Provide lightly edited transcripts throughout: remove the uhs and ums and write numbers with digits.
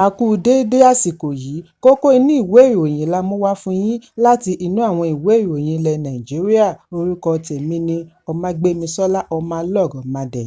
A kú déédé àsìkò yìí, kókó inú ìwé ìròyìn la mú wá fún yín láti inú àwọn ìwé ìròyìn ilẹ̀ Nàìjíríà. Orúkọ tèmi ni Ọmágbémisọ́lá Ọmọlọ́rọ̀mádẹ.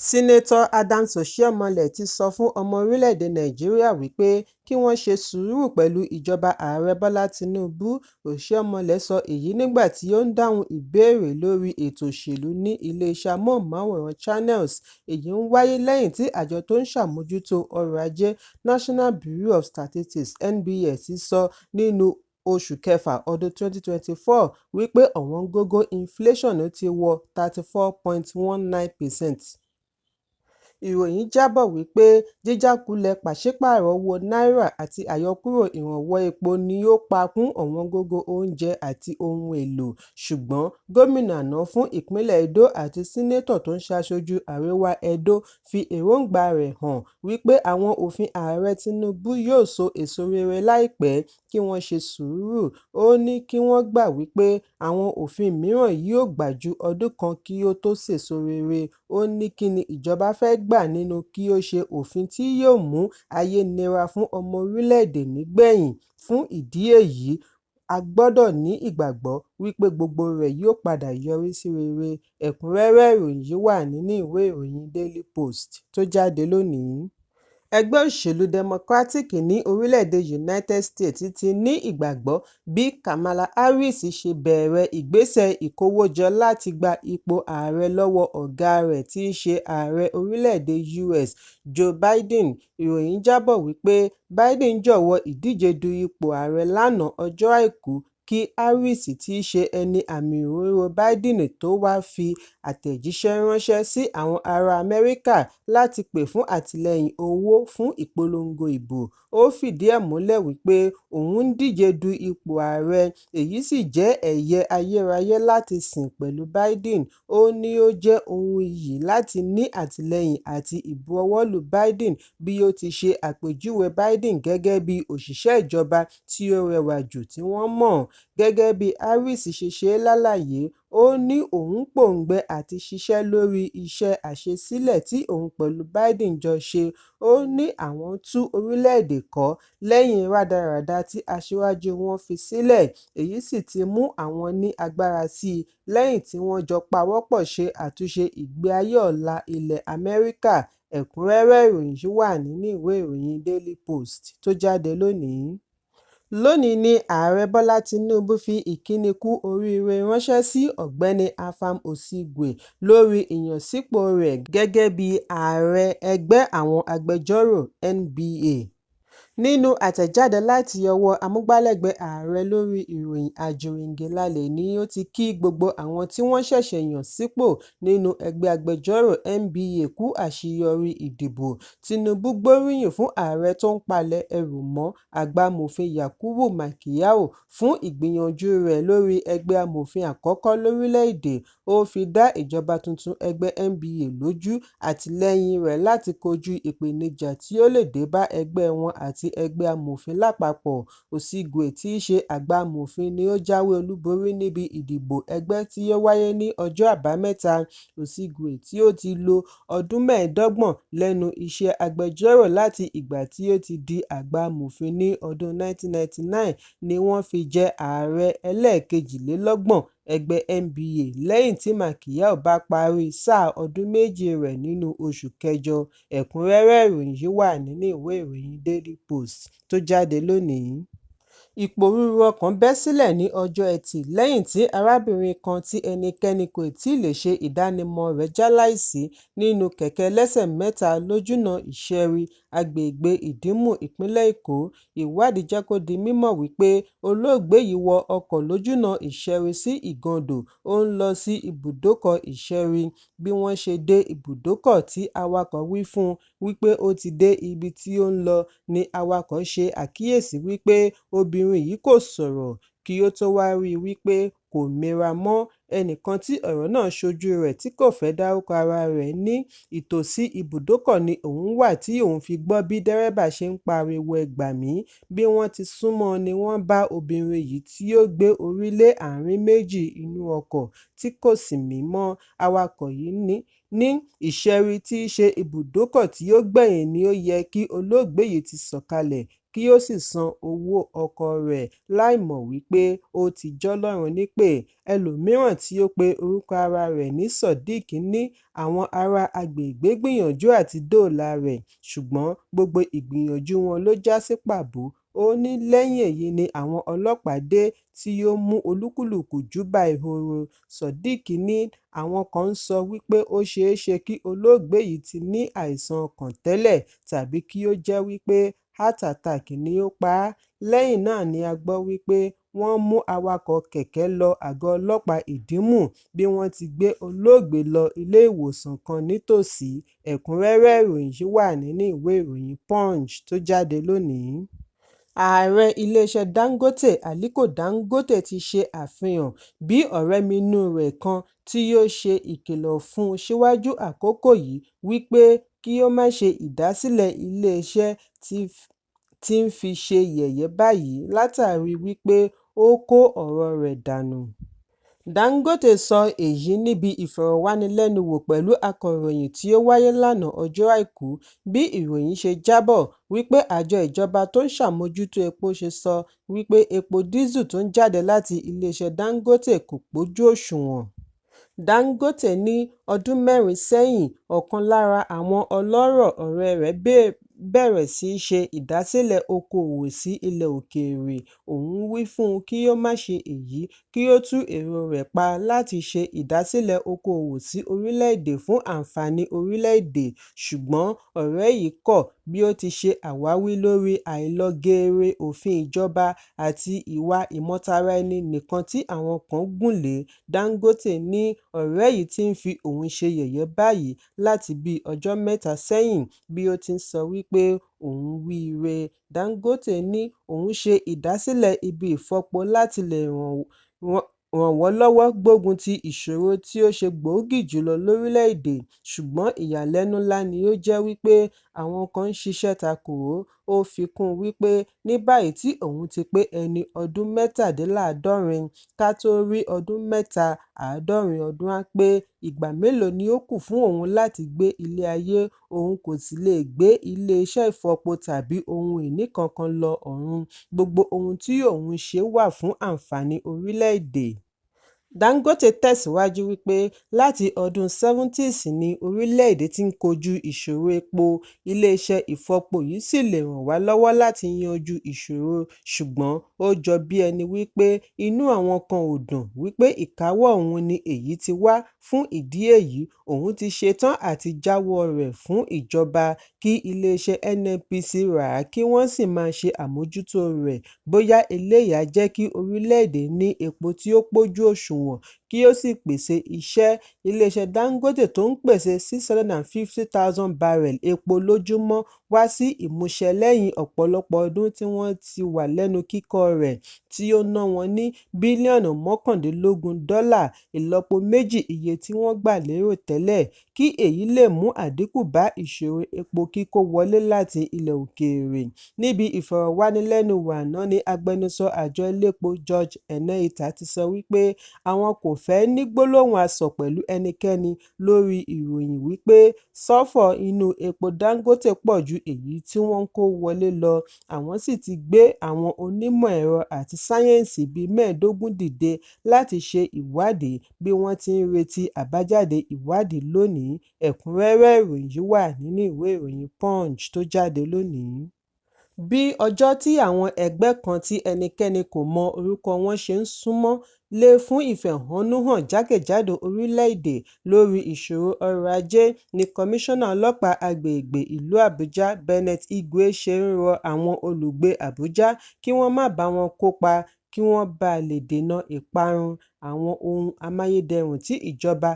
Sínátọ̀ Adams Oshiomhole ti sọ fún ọmọ orílẹ̀-èdè Nàìjíríà wípé kí wọ́n ṣe sùúrù pẹ̀lú ìjọba ààrẹ Bọ́lá Tinubu. Oshiomhole sọ èyí nígbà tí ó ń dáhùn ìbéèrè lórí ètò òṣèlú ní iléeṣẹ́ amóhùnmáwòrán Channels. Èyí ń wáyé lẹ́yìn tí àjọ tó ń ṣàmójútó ọrọ̀ ajé National Bureau of Statistics (NBS) sọ nínú oṣù kẹfà ọdún 2024 wípé ọ̀wọ́ngógó inflation ti wọ 34.19%. Ìròyìn jábọ̀ wípé jíjákulẹ̀ pàṣípààrọ̀ owó náírà àti àyọkúrò ìrànwọ́ epo ni ó pa kún ọ̀wọ́ngógó oúnjẹ àti ohun èlò, ṣùgbọ́n gómìnà àná fún ìpínlẹ̀ Edo àti sínétọ̀ tó ń ṣaṣojú Àríwá Edo fi èròǹgbà rẹ̀ hàn wípé àwọn òfin ààrẹ Tinubu yóò so èso rere láìpẹ́, kí wọ́n ṣe sùúrù. Ó ní kí wọ́n gbà wípé àwọn òfin mìíràn yóò gbà ju ọdún kan kí ó tó sèso rere. Ó ní kí ni ìjọba fẹ́ gbà nínú kí ó ṣe òfin tí yóò mú ayé nira fún ọmọ orílẹ̀-èdè nígbẹ̀yìn. Fún ìdí èyí, a gbọ́dọ̀ ní ìgbàgbọ́ wípé gbogbo rẹ̀ yóò padà yọrí sí rere. Ẹ̀kúnrẹ́rẹ́ ìròyìn yìí wà nínú ìwé ìròyìn Daily Post tó jáde lónìí. Ẹgbẹ́ òṣèlú Democratic ní orílẹ̀-èdè United States ti ní ìgbàgbọ́ bí Kamala Harris ṣe bẹ̀rẹ̀ ìgbésẹ̀ ìkówójọ láti gba ipò ààrẹ lọ́wọ́ ọ̀gá rẹ̀ tí í ṣe ààrẹ orílẹ̀-èdè US, Joe Biden. Ìròyìn jábọ̀ wípé Biden jọ̀wọ́ ìdíje du ipò ààrẹ lánàá ọjọ́ Àìkú kí Harris tí í ṣe ẹni àmì òróró Biden tó wá fi àtẹ̀jíṣẹ́ ránṣẹ́ sí àwọn ará Amẹ́ríkà láti pè fún àtìlẹ́yìn owó fún ìpolongo ìbò. Ó fìdí ẹ̀ múlẹ̀ wípé òun ń díje du ipò ààrẹ, èyí sì jẹ́ ẹ̀yẹ ayérayé láti sìn pẹ̀lú Biden. Ó ní ó jẹ́ ohun iyì láti ní àtìlẹ́yìn àti ìbuọwọ́lù Biden, bí ó ti ṣe àpèjúwe Biden gẹ́gẹ́ bí òṣìṣẹ́ ìjọba tí ó rẹwà jù tí wọ́n mọ̀. Gẹ́gẹ́ bí Harris ṣe ṣe lálàyé, ó ní òun pòǹgbẹ àti ṣiṣẹ́ lórí iṣẹ́ àṣesílẹ̀ tí òun pẹ̀lú Biden jọ ṣe. Ó ní àwọn tú orílẹ̀-èdè kọ́ lẹ́yìn rádaràda tí aṣíwájú wọn fi sílẹ̀, èyí sì ti mú àwọn ní agbára sí i lẹ́yìn tí wọ́n jọ pawọ́pọ̀ ṣe àtúnṣe ìgbé ayé ọ̀la ilẹ̀ Amẹ́ríkà. Ẹ̀kúnrẹ́rẹ́ ìròyìn yìí wà nínú ìwé ìròyìn Daily Post tó jáde lónìí. Lónìí ni ààrẹ Bọ́lá Tinubu fi ìkíni kú oríire ránṣẹ́ sí ọ̀gbẹ́ni Afam Osigwe lórí ìyànsípò rẹ̀ gẹ́gẹ́ bí ààrẹ ẹgbẹ́ àwọn agbẹjọ́rò NBA. Nínú àtẹ̀jáde láti ọwọ́ amúgbálẹ́gbẹ̀ẹ́ ààrẹ lórí ìròyìn àjòrìngìlàlẹ̀ ni ó ti kí gbogbo àwọn tí wọ́n ṣẹ̀ṣẹ̀ yàn sípò nínú ẹgbẹ́ agbẹjọ́rò NBA kú àṣeyọrí ìdìbò. Tinubu gbóríyìn fún ààrẹ tó ń palẹ̀ ẹrù mọ́ àgbà amòfin Yakubu Makiyahu fún ìgbìyànjú rẹ̀ lórí ẹgbẹ́ amòfin àkọ́kọ́ lórílẹ̀-èdè. Ó fi dá ìjọba tuntun ẹgbẹ́ NBA lójú àtìlẹ́yìn rẹ̀ láti kojú ìpèníjà tí ó lè dé bá ẹgbẹ́ wọn àti ẹgbẹ́ amòfin lápapọ̀. Osigwe tí í ṣe àgbà amòfin ni ó jáwé olúborí níbi ìdìbò ẹgbẹ́ tí ó wáyé ní ọjọ́ Àbámẹ́ta. Osigwe tí ó ti lo ọdún 25 lẹ́nu iṣẹ́ agbẹjọ́rò láti ìgbà tí ó ti di àgbà amòfin ní ọdún 1999 ni wọ́n fi jẹ ààrẹ ẹlẹ́ẹ̀kejìlélọ́gbọ̀n ẹgbẹ́ NBA lẹ́yìn tí Makiyahu bá parí sáà ọdún méjì rẹ̀ nínú oṣù kẹjọ. Ẹ̀kúnrẹ́rẹ́ ìròyìn yìí wà nínú ìwé ìròyìn Daily Post tó jáde lónìí. Ìpòrúru ọkàn bẹ́ sílẹ̀ ní ọjọ́ Ẹtì lẹ́yìn tí arábìnrin kan tí ẹnikẹ́ni kò tíì lè ṣe ìdánimọ̀ rẹ̀ jáláìsí nínú kẹ̀kẹ́ ẹlẹ́sẹ̀ mẹ́ta lójúnà Ìṣẹ́rí, agbègbè Ìdìmú, ìpínlẹ̀ Èkó. Ìwádìí jẹ́ kó di mímọ̀ wípé olóògbé yìí wọ ọkọ̀ lójúnà Ìṣẹ́rí sí Ìgàndò, ó ń lọ sí ibùdókọ̀ Ìṣẹ́rí. Bí wọ́n ṣe dé ibùdókọ̀ tí awakọ̀ wí fún un wípé ó ti dé ibi tí ó ń lọ ni awakọ̀ ṣe àkíyèsí wípé obìnrin yìí kò sọ̀rọ̀, kí ó tó wá rí i wípé kò mira mọ́. ẹnìkan tí ọ̀rọ̀ náà ṣojú rẹ̀ tí kò fẹ́ dárúkọ ara rẹ̀ ní ìtòsí ibùdókọ̀ ni òun wà tí òun fi gbọ́ bí dẹ́rẹ́bà ṣe ń pariwo "ẹ gbà mí". Bí wọ́n ti súnmọ́ ni wọ́n bá obìnrin yìí tí ó gbé orí lé àárín méjì inú ọkọ̀ tí kò sì mí mọ́. Awakọ̀ yìí ní ìṣẹ́rí tí í ṣe ibùdókọ̀ tí ó gbẹ̀yìn ni ó yẹ kí olóògbé yìí ti sọ̀kalẹ̀ kí ó sì san owó ọkọ̀ rẹ̀ láìmọ̀ wípé ó ti jọ́lọ́run nípè. Ẹlòmíràn tí ó pe orúkọ ara rẹ̀ ní Sodiq ní àwọn ará agbègbè gbìyànjú àti dóòlà rẹ̀ ṣùgbọ́n gbogbo ìgbìyànjú wọn ló já sí pàbó. Ó ní lẹ́yìn èyí ni àwọn ọlọ́pàá dé tí ó mú olúkúlùkù júbà ìhòòhò. Sodiq ní àwọn kan ń sọ wípé ó ṣeé ṣe kí olóògbé yìí ti ní àìsàn ọkàn tẹ́lẹ̀ tàbí kí ó jẹ́ wípé heart attack ni ó pa á. Lẹ́yìn náà ni a gbọ́ wípé wọ́n mú awakọ̀ kẹ̀kẹ́ lọ àgọ́ ọlọ́pàá Ìdímù bí wọ́n ti gbé olóògbé lọ ilé ìwòsàn kan nítòsí. Ẹ̀kúnrẹ́rẹ́ ìròyìn yìí wà nínú ìwé ìròyìn Punch tó jáde lónìí. Ààrẹ iléeṣẹ́ Dangote Aliko Dangote ti ṣe àfihàn bí ọ̀rẹ́minú rẹ̀ kan tí yóò ṣe ìkìlọ̀ fún un síwájú àkókò yìí wípé kí ó má ṣe ìdásílẹ̀ iléeṣẹ́ tí ń fi ṣe yẹ̀yẹ́ báyìí látàrí wípé ó kó ọ̀rọ̀ rẹ̀ dànù. Dangote sọ èyí níbi ìfọ̀rọ̀wánilẹ́nuwò pẹ̀lú akọ̀ròyìn tí ó wáyé lánàá ọjọ́ Àìkú. Bí ìròyìn ṣe jábọ̀ wípé àjọ ìjọba tó ń ṣàmójútó epo ṣe sọ wípé epo dísù tó ń jáde láti iléeṣẹ́ Dangote kò pójú òṣùwọ̀n. Dangote ní ọdún 4 sẹ́yìn ọ̀kan lára àwọn ọlọ́rọ̀ ọ̀rẹ́ rẹ̀ bẹ̀rẹ̀ sí í ṣe ìdásílẹ̀ okòwò sí ilẹ̀ òkèèrè. Òun wí fún un kí ó má ṣe èyí, kí ó tú èrò rẹ̀ pa láti ṣe ìdásílẹ̀ okòwò sí orílẹ̀-èdè fún àǹfààní orílẹ̀-èdè. Ṣùgbọ́n ọ̀rẹ́ yìí kọ̀ bí ó ti ṣe àwáwí lórí àìlọgẹrẹ òfin ìjọba àti ìwà ìmọtara-ẹni nìkan tí àwọn kan gùn lé. Dangote ní ọ̀rẹ́ yìí ti ń fi òun ṣe yẹ̀yẹ́ báyìí láti bí ọjọ́ 3 sẹ́yìn bí ó ti ń sọ wípé òun wíire. Dangote ní òun ṣe ìdásílẹ̀ ibi ìfọpo láti lè ràn wọ́n lọ́wọ́ gbógun ti ìṣòro tí ó ṣe gbòógì jùlọ lórílẹ̀-èdè. Ṣùgbọ́n ìyàlẹ́nu ńlá ni ó jẹ́ wípé àwọn kan ń ṣiṣẹ́ takò ó. Ó fi kún un wípé ní báyìí tí òun ti pé ẹni ọdún 67, ká tó rí ọdún 3, 70 ọdún á pé. Ìgbà mélòó ni ó kù fún òun láti gbé ilé ayé? Òun kò sì lè gbé ilé-iṣẹ́ ìfọpo tàbí ohun ìní kankan lọ ọ̀run. Gbogbo ohun tí òun ṣe wà fún àǹfààní orílẹ̀-èdè. Dangote tẹ̀síwájú wípé láti ọdún 70s ni orílẹ̀-èdè ti ń kojú ìṣòro epo. Ilé-iṣẹ́ ìfọpo yìí sì lè ràn wá lọ́wọ́ láti yanjú ìṣòro. Ṣùgbọ́n ó jọ bí ẹni wípé inú àwọn kan ò dùn wípé ìkáwọ́ òun ni èyí ti wá. Fún ìdí èyí, òun ti ṣetán àti jáwọ́ rẹ̀ fún ìjọba kí iléeṣẹ́ NNPC rà á kí wọ́n sì máa ṣe àmójútó rẹ̀. Bóyá eléyìí á jẹ́ kí orílẹ̀-èdè ní epo tí ó pójú òṣùwọ̀n kí ó sì pèsè iṣẹ́. Iléeṣẹ́ Dangote tó ń pèsè 650,000 barrel epo lójúmọ́ wá sí ìmúṣẹ lẹ́yìn ọ̀pọ̀lọpọ̀ ọdún tí wọ́n ti wà lẹ́nu kíkọ́ rẹ̀, tí ó ná wọn ní bílíọ̀nù $19, ìlọ́po méjì iye tí wọ́n gbà lérò tẹ́lẹ̀. Kí èyí lè mú àdínkù bá ìṣòro epo kíkó wọlé láti ilẹ̀ òkèèrè. Níbi ìfọ̀rọ̀wánilẹ́nuwò àná ni agbẹnusọ àjọ elépo George Eneita ti sọ wípé àwọn kò fẹ́ ní gbólóhùn asọ̀ pẹ̀lú ẹnikẹ́ni lórí ìròyìn wípé sọ́fọ̀ inú epo Dangote pọ̀ ju èyí tí wọ́n ń kó wọlé lọ. Àwọn sì ti gbé àwọn onímọ̀ ẹ̀rọ àti sáyẹ́ǹsì bíi 15 dìde láti ṣe ìwádìí bí wọ́n ti ń retí àbájáde ìwádìí lónìí. Ẹ̀kúnrẹ́rẹ́ ìròyìn yìí wà nínú ìwé ìròyìn Punch tó jáde lónìí. Bí ọjọ́ tí àwọn ẹgbẹ́ kan tí ẹnikẹ́ni kò mọ orúkọ wọn ṣe ń súnmọ́ lé fún ìfẹ̀hónúhàn jákèjádò orílẹ̀-èdè lórí ìṣòro ọrọ̀ ajé ni Kọmíṣánná Ọlọ́pàá Agbègbè ìlú Àbújá Bennett Igwe ṣe ń rọ àwọn olùgbé Àbújá kí wọ́n má bá wọn kópa kí wọ́n bá lè dènà ìparun. àwọn ohun amáyédẹrùn tí ìjọba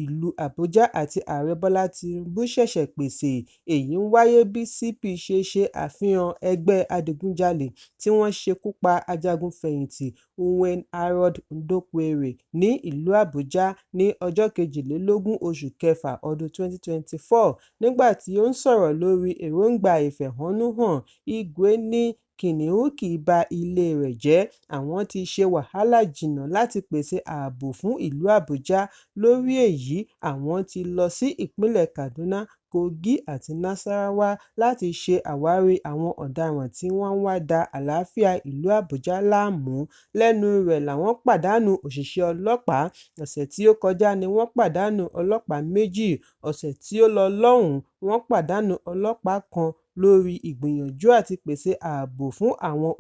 ìlú Àbújá àti Ààrẹ Bọ́lá Tinubu ṣẹ̀ṣẹ̀ pèsè. Èyí ń wáyé bí CP ṣe àfihàn ẹgbẹ́ adigunjalè tí wọ́n ṣekú pa ajagun-fẹ̀yìntì Uwem Harold Ndokwere ní ìlú Àbújá ní ọjọ́ 22 oṣù kẹfà ọdún 2024. Nígbà tí ó ń sọ̀rọ̀ lórí èròǹgbà ìfẹ̀hónúhàn, Igwe ní kìnìún kì í ba ilé rẹ̀ jẹ́. Àwọn ti ṣe wàhálà jìnnà láti pèsè ààbò fún ìlú Àbújá. Lórí èyí, àwọn ti lọ sí ìpínlẹ̀ Kaduna, Kogi àti Nasarawa láti ṣe àwárí àwọn ọ̀daràn tí wọ́n ń wá da àlàáfíà ìlú Àbújá láàmú. Lẹ́nu rẹ̀ làwọn pàdánù òṣìṣẹ́ ọlọ́pàá. Ọ̀sẹ̀ tí ó kọjá ni wọ́n pàdánù ọlọ́pàá 2. Ọ̀sẹ̀ tí ó lọ lọ́hùn-ún, wọ́n pàdánù ọlọ́pàá kan lórí ìgbìyànjú àti pèsè ààbò fún àwọn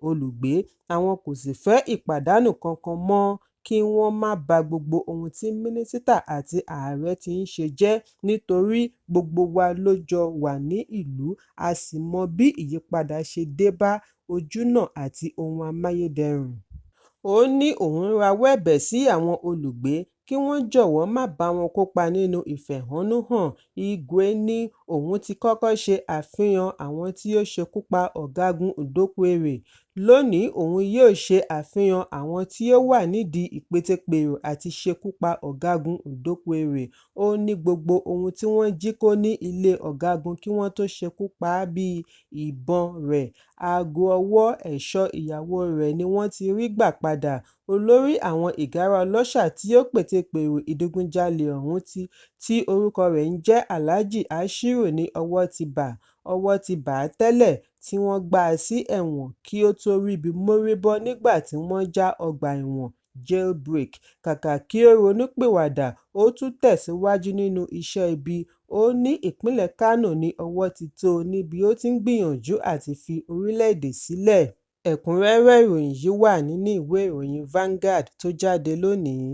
olùgbé. Àwọn kò sì fẹ́ ìpàdánù kankan mọ́ kí wọ́n má ba gbogbo ohun tí mínísítà àti ààrẹ ti ń ṣe jẹ́, nítorí gbogbo wa ló jọ wà ní ìlú, a sì mọ bí ìyípadà ṣe dé bá ojúnà àti ohun amáyédẹrùn. Ó ní òun rawọ́ ẹ̀bẹ̀ sí àwọn olùgbé kí wọ́n jọ̀wọ́ má bá wọn kópa nínú ìfẹ̀hónúhàn. Igwe ní òun ti kọ́kọ́ ṣe àfihàn àwọn tí ó ṣekú pa ọ̀gágun Ndokwere. Lónìí, òun yóò ṣe àfihàn àwọn tí ó wà nídìí ìpètèpèrò àti ṣekú pa ọ̀gágun Ndokwere. Ó ní gbogbo ohun tí wọ́n jí kó ní ilé ọ̀gágun kí wọ́n tó ṣekú pa á, bíi ìbọn rẹ̀, aago ọwọ́, ẹ̀ṣọ́ ìyàwó rẹ̀ ni wọ́n ti rí gbà padà. Olórí àwọn ìgárá ọlọ́ṣà tí ó pètèpèrò ìdigunjalè ọ̀hún tí orúkọ rẹ̀ ń jẹ́ Alhaji Ashiru ní ọwọ́ ti bà á tẹ́lẹ̀, tí wọ́n gbà á sí ẹ̀wọ̀n kí ó tó ríbi mórí bọ́ nígbà tí wọ́n já ọgbà ẹ̀wọ̀n jailbreak. Kàkà kí ó ronúpìwàdà, ó tún tẹ̀síwájú nínú iṣẹ́ ibi. Ó ní ìpínlẹ̀ Kano ní ọwọ́ ti tó níbi ó ti ń gbìyànjú àti fi orílẹ̀-èdè sílẹ̀. Ẹ̀kúnrẹ́rẹ́ ìròyìn yìí wà nínú ìwé ìròyìn Vanguard tó jáde lónìí.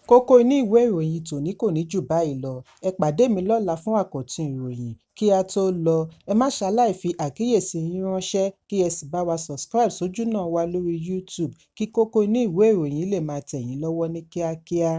Kókó inú ìwé ìròyìn tòní kò ní jù báyìí lọ. Ẹ pàdé mi lọ́la fún àkọ́tún ìròyìn. Kí a tó lọ, ẹ má ṣaláì fi àkíyèsí yín ránṣẹ́ kí ẹ sì bá wa subscribe sójúnà wa lórí YouTube kí kókó inú ìwé ìròyìn lè máa tẹ̀ yín lọ́wọ́ ní kíákíá.